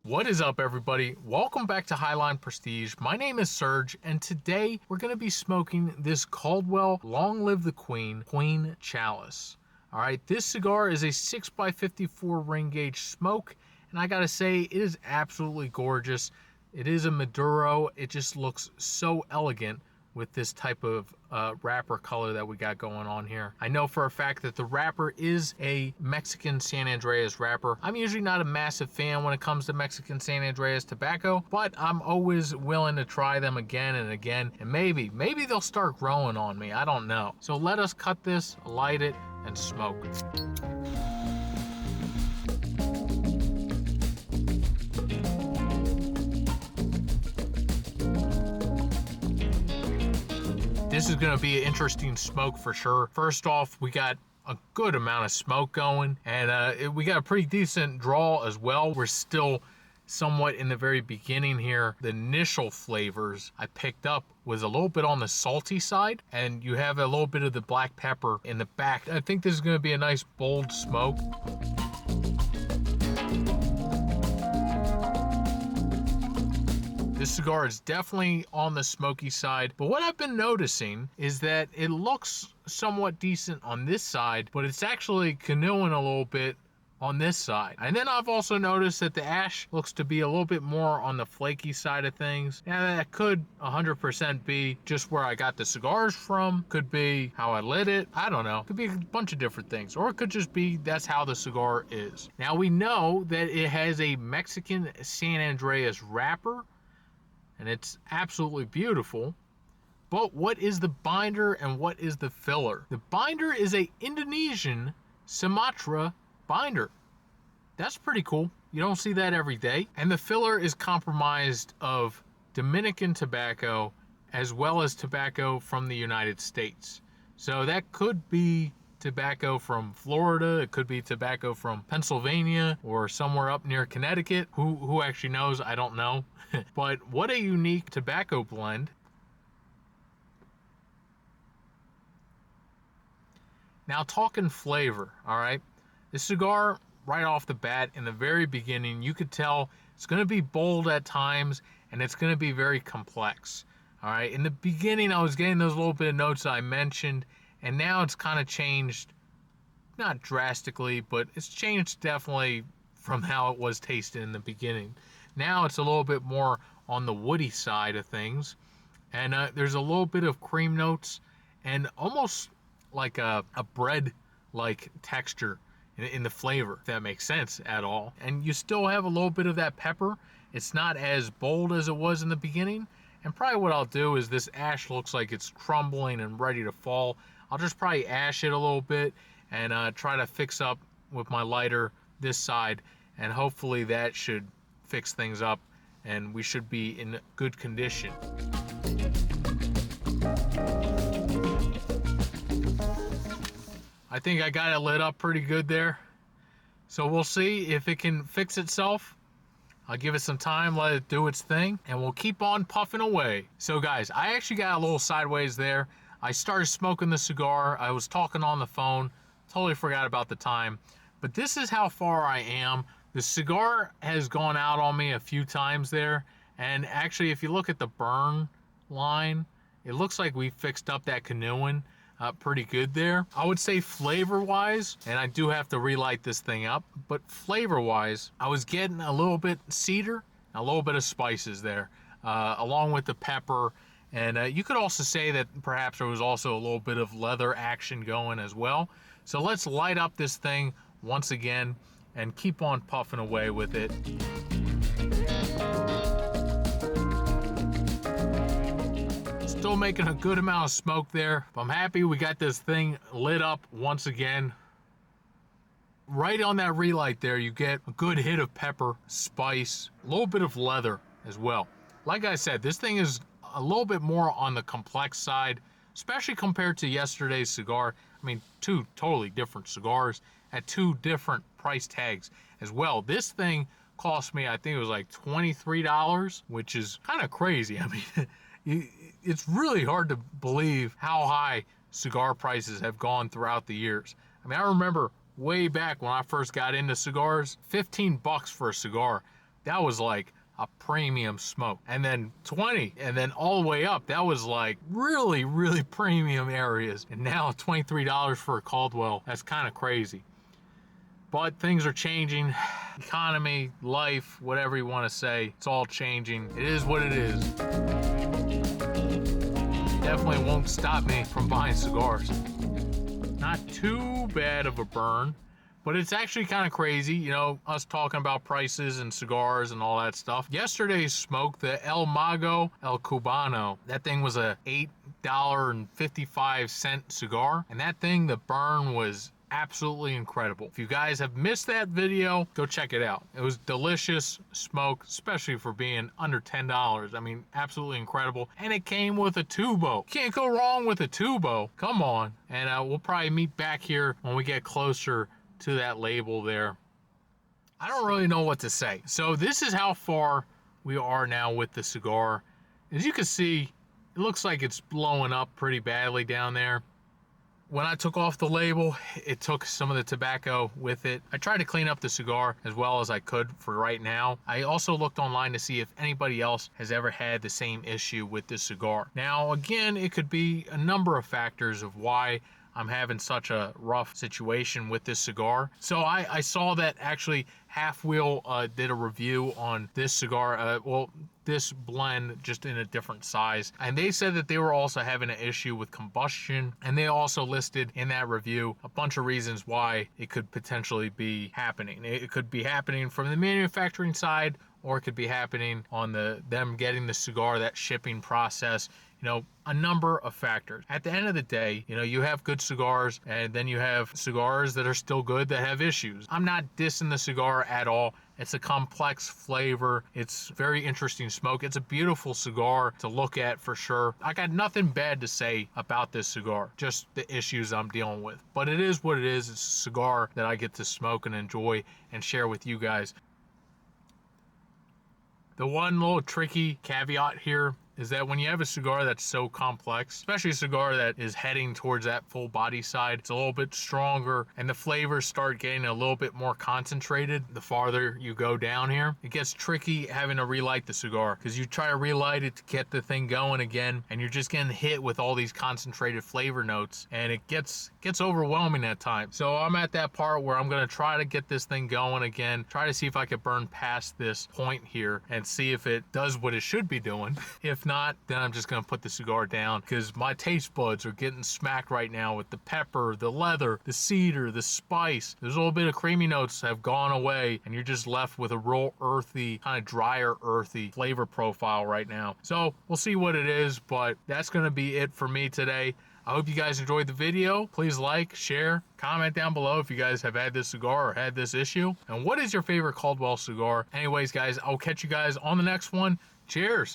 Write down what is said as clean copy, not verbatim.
What is up, everybody? Welcome back to Highline Prestige. My name is Serge, and today we're going to be smoking this Caldwell Long Live the Queen Chalice. All right, this cigar is a 6x54 ring gauge smoke, and I gotta say, it is absolutely gorgeous. It is a Maduro. It just looks so elegant with this type of wrapper color that we got going on here. I know for a fact that the wrapper is a Mexican San Andreas wrapper. I'm usually not a massive fan when it comes to Mexican San Andreas tobacco, but I'm always willing to try them again and again, and maybe they'll start growing on me. I don't know. So let us cut this, light it, and smoke. This is going to be an interesting smoke for sure. First off, we got a good amount of smoke going, and we got a pretty decent draw as well. We're still somewhat in the very beginning here. The initial flavors I picked up was a little bit on the salty side, and you have a little bit of the black pepper in the back. I think this is going to be a nice bold smoke. This cigar is definitely on the smoky side, but what I've been noticing is that it looks somewhat decent on this side, but it's actually canoeing a little bit on this side. And then I've also noticed that the ash looks to be a little bit more on the flaky side of things. Now that could 100% be just where I got the cigars from, could be how I lit it, I don't know. Could be a bunch of different things, or it could just be that's how the cigar is. Now we know that it has a Mexican San Andreas wrapper, and it's absolutely beautiful. But what is the binder and what is the filler? The binder is a Indonesian Sumatra binder. That's pretty cool. You don't see that every day. And the filler is comprised of Dominican tobacco as well as tobacco from the United States. So that could be tobacco from Florida, it could be tobacco from Pennsylvania or somewhere up near Connecticut. Who actually knows? I don't know. But what a unique tobacco blend. Now talking flavor, all right? This cigar, right off the bat, in the very beginning, you could tell it's going to be bold at times, and it's going to be very complex. All right, in the beginning, I was getting those little bit of notes that I mentioned, and now it's kind of changed, not drastically, but it's changed definitely from how it was tasted in the beginning. Now it's a little bit more on the woody side of things, and there's a little bit of cream notes and almost like a bread-like texture in the flavor, if that makes sense at all. And you still have a little bit of that pepper. It's not as bold as it was in the beginning. And probably what I'll do is, this ash looks like it's crumbling and ready to fall. I'll just probably ash it a little bit and try to fix up with my lighter this side, and hopefully that should fix things up and we should be in good condition. I think I got it lit up pretty good there. So we'll see if it can fix itself. I'll give it some time, let it do its thing, and we'll keep on puffing away. So guys, I actually got a little sideways there. I started smoking the cigar. I was talking on the phone. Totally forgot about the time. But this is how far I am. The cigar has gone out on me a few times there. And actually, if you look at the burn line, it looks like we fixed up that canoeing pretty good there. I would say flavor-wise, and I do have to relight this thing up, but flavor-wise, I was getting a little bit cedar, a little bit of spices there, along with the pepper. And you could also say that perhaps there was also a little bit of leather action going as well. So let's light up this thing once again and keep on puffing away with it. Still making a good amount of smoke there. I'm happy we got this thing lit up once again. Right on that relight there, you get a good hit of pepper, spice, a little bit of leather as well. Like I said, this thing is a little bit more on the complex side, especially compared to yesterday's cigar. I mean, two totally different cigars at two different price tags as well. This thing cost me, I think it was like $23, which is kind of crazy. I mean, it's really hard to believe how high cigar prices have gone throughout the years. I mean, I remember way back when I first got into cigars, 15 bucks for a cigar, that was like a premium smoke. And then 20, and then all the way up, that was like really, really premium areas. And now $23 for a Caldwell, that's kind of crazy. But things are changing. Economy, life, whatever you want to say, it's all changing. It is what it is. Definitely won't stop me from buying cigars. Not too bad of a burn, but it's actually kind of crazy, you know, us talking about prices and cigars and all that stuff. Yesterday's smoke, the El Mago El Cubano, that thing was a $8.55 cigar, and that thing, the burn was absolutely incredible. If you guys have missed that video, go check it out. It was delicious smoke, especially for being under $10. I mean, absolutely incredible. And it came with a tubo. Can't go wrong with a tubo. Come on. And we'll probably meet back here when we get closer to that label there. I don't really know what to say. So this is how far we are now with the cigar. As you can see, it looks like it's blowing up pretty badly down there. When I took off the label, it took some of the tobacco with it. I tried to clean up the cigar as well as I could for right now. I also looked online to see if anybody else has ever had the same issue with this cigar. Now, again, it could be a number of factors of why I'm having such a rough situation with this cigar. So I saw that actually Half Wheel did a review on this cigar, this blend, just in a different size, and they said that they were also having an issue with combustion, and they also listed in that review a bunch of reasons why it could potentially be happening. It could be happening from the manufacturing side, or it could be happening on them getting the cigar, that shipping process. You know, a number of factors. At the end of the day, you know, you have good cigars, and then you have cigars that are still good that have issues. I'm not dissing the cigar at all. It's a complex flavor. It's very interesting smoke. It's a beautiful cigar to look at for sure. I got nothing bad to say about this cigar, just the issues I'm dealing with. But it is what it is. It's a cigar that I get to smoke and enjoy and share with you guys. The one little tricky caveat here is that when you have a cigar that's so complex, especially a cigar that is heading towards that full body side, it's a little bit stronger, and the flavors start getting a little bit more concentrated the farther you go down here. It gets tricky having to relight the cigar, because you try to relight it to get the thing going again, and you're just getting hit with all these concentrated flavor notes, and it gets overwhelming at times. So I'm at that part where I'm going to try to get this thing going again, try to see if I can burn past this point here and see if it does what it should be doing. If not, then I'm just gonna put the cigar down, because my taste buds are getting smacked right now with the pepper, the leather, the cedar, the spice. There's a little bit of creamy notes have gone away, and you're just left with a real earthy, kind of drier, earthy flavor profile right now. So we'll see what it is, but that's gonna be it for me today. I hope you guys enjoyed the video. Please like, share, comment down below if you guys have had this cigar or had this issue. And what is your favorite Caldwell cigar? Anyways, guys, I'll catch you guys on the next one. Cheers.